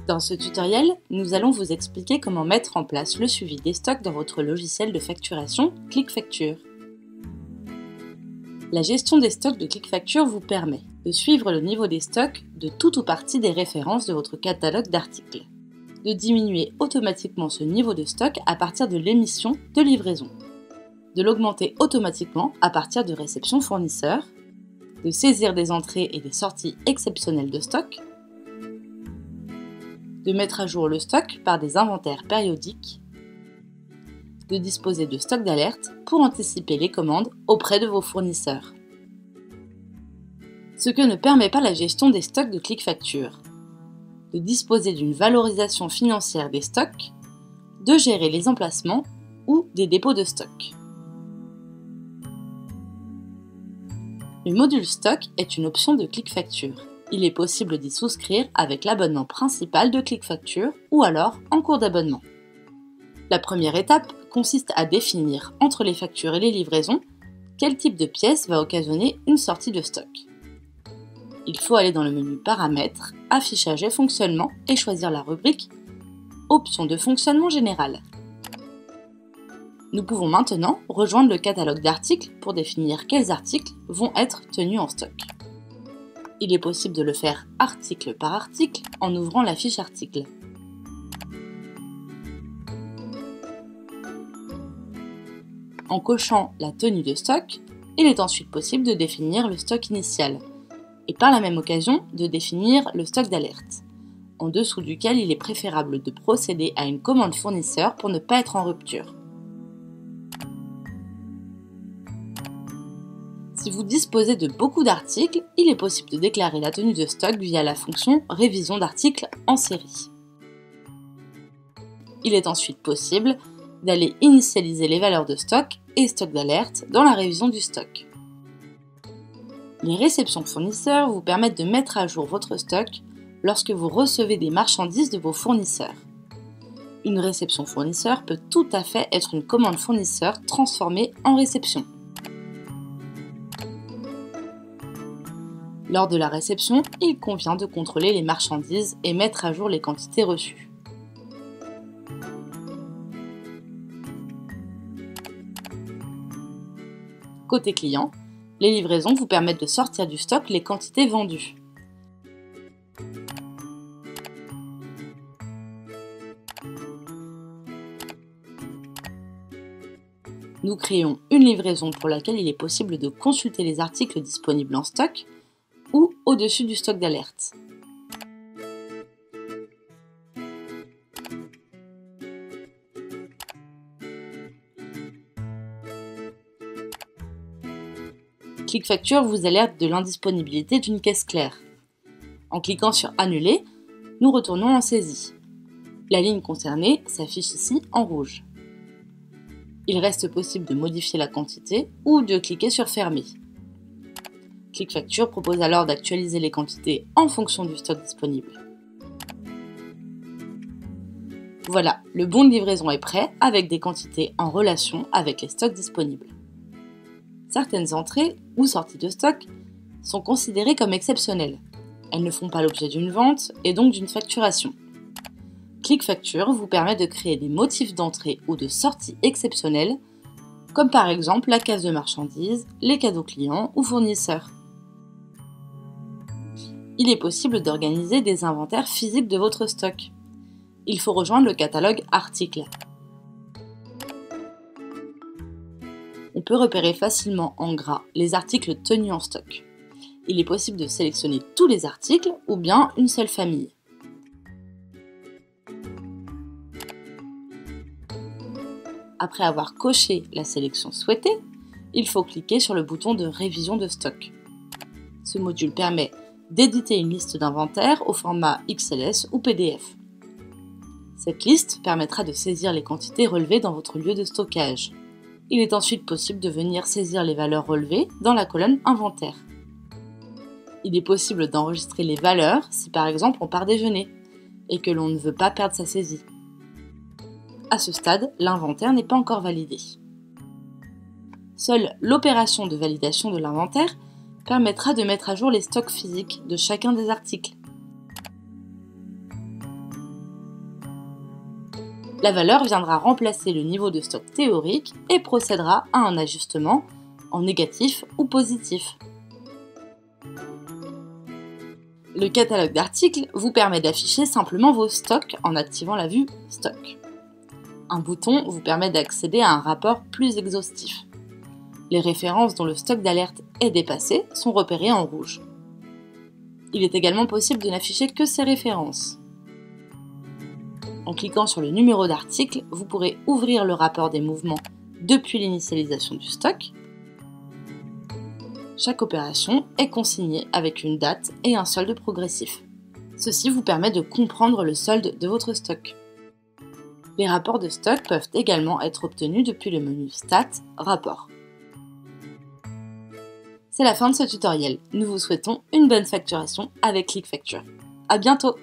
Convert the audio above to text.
Dans ce tutoriel, nous allons vous expliquer comment mettre en place le suivi des stocks dans votre logiciel de facturation ClickFacture. La gestion des stocks de ClickFacture vous permet de suivre le niveau des stocks de tout ou partie des références de votre catalogue d'articles, de diminuer automatiquement ce niveau de stock à partir de l'émission de livraison, de l'augmenter automatiquement à partir de réception fournisseur, de saisir des entrées et des sorties exceptionnelles de stock, de mettre à jour le stock par des inventaires périodiques, de disposer de stock d'alerte pour anticiper les commandes auprès de vos fournisseurs. Ce que ne permet pas la gestion des stocks de ClickFacture, de disposer d'une valorisation financière des stocks, de gérer les emplacements ou des dépôts de stock. Le module stock est une option de ClickFacture. Il est possible d'y souscrire avec l'abonnement principal de ClickFacture ou alors en cours d'abonnement. La première étape consiste à définir entre les factures et les livraisons quel type de pièce va occasionner une sortie de stock. Il faut aller dans le menu Paramètres, Affichage et fonctionnement et choisir la rubrique Options de fonctionnement général. Nous pouvons maintenant rejoindre le catalogue d'articles pour définir quels articles vont être tenus en stock. Il est possible de le faire article par article en ouvrant la fiche article. En cochant la tenue de stock, il est ensuite possible de définir le stock initial et par la même occasion de définir le stock d'alerte, en dessous duquel il est préférable de procéder à une commande fournisseur pour ne pas être en rupture. Si vous disposez de beaucoup d'articles, il est possible de déclarer la tenue de stock via la fonction Révision d'articles en série. Il est ensuite possible d'aller initialiser les valeurs de stock et stock d'alerte dans la révision du stock. Les réceptions fournisseurs vous permettent de mettre à jour votre stock lorsque vous recevez des marchandises de vos fournisseurs. Une réception fournisseur peut tout à fait être une commande fournisseur transformée en réception. Lors de la réception, il convient de contrôler les marchandises et mettre à jour les quantités reçues. Côté client, les livraisons vous permettent de sortir du stock les quantités vendues. Nous créons une livraison pour laquelle il est possible de consulter les articles disponibles en stock ou au-dessus du stock d'alerte. ClickFacture vous alerte de l'indisponibilité d'une caisse claire. En cliquant sur Annuler, nous retournons en saisie. La ligne concernée s'affiche ici en rouge. Il reste possible de modifier la quantité ou de cliquer sur Fermer. ClickFacture propose alors d'actualiser les quantités en fonction du stock disponible. Voilà, le bon de livraison est prêt avec des quantités en relation avec les stocks disponibles. Certaines entrées ou sorties de stock sont considérées comme exceptionnelles. Elles ne font pas l'objet d'une vente et donc d'une facturation. ClickFacture vous permet de créer des motifs d'entrée ou de sortie exceptionnels, comme par exemple la caisse de marchandises, les cadeaux clients ou fournisseurs. Il est possible d'organiser des inventaires physiques de votre stock. Il faut rejoindre le catalogue articles. On peut repérer facilement en gras les articles tenus en stock. Il est possible de sélectionner tous les articles ou bien une seule famille. Après avoir coché la sélection souhaitée, il faut cliquer sur le bouton de révision de stock. Ce module permet d'éditer une liste d'inventaire au format XLS ou PDF. Cette liste permettra de saisir les quantités relevées dans votre lieu de stockage. Il est ensuite possible de venir saisir les valeurs relevées dans la colonne Inventaire. Il est possible d'enregistrer les valeurs si par exemple on part déjeuner et que l'on ne veut pas perdre sa saisie. À ce stade, l'inventaire n'est pas encore validé. Seule l'opération de validation de l'inventaire permettra de mettre à jour les stocks physiques de chacun des articles. La valeur viendra remplacer le niveau de stock théorique et procédera à un ajustement en négatif ou positif. Le catalogue d'articles vous permet d'afficher simplement vos stocks en activant la vue Stock. Un bouton vous permet d'accéder à un rapport plus exhaustif. Les références dont le stock d'alerte est dépassé sont repérées en rouge. Il est également possible de n'afficher que ces références. En cliquant sur le numéro d'article, vous pourrez ouvrir le rapport des mouvements depuis l'initialisation du stock. Chaque opération est consignée avec une date et un solde progressif. Ceci vous permet de comprendre le solde de votre stock. Les rapports de stock peuvent également être obtenus depuis le menu Stats, Rapports. C'est la fin de ce tutoriel. Nous vous souhaitons une bonne facturation avec ClickFacture. À bientôt!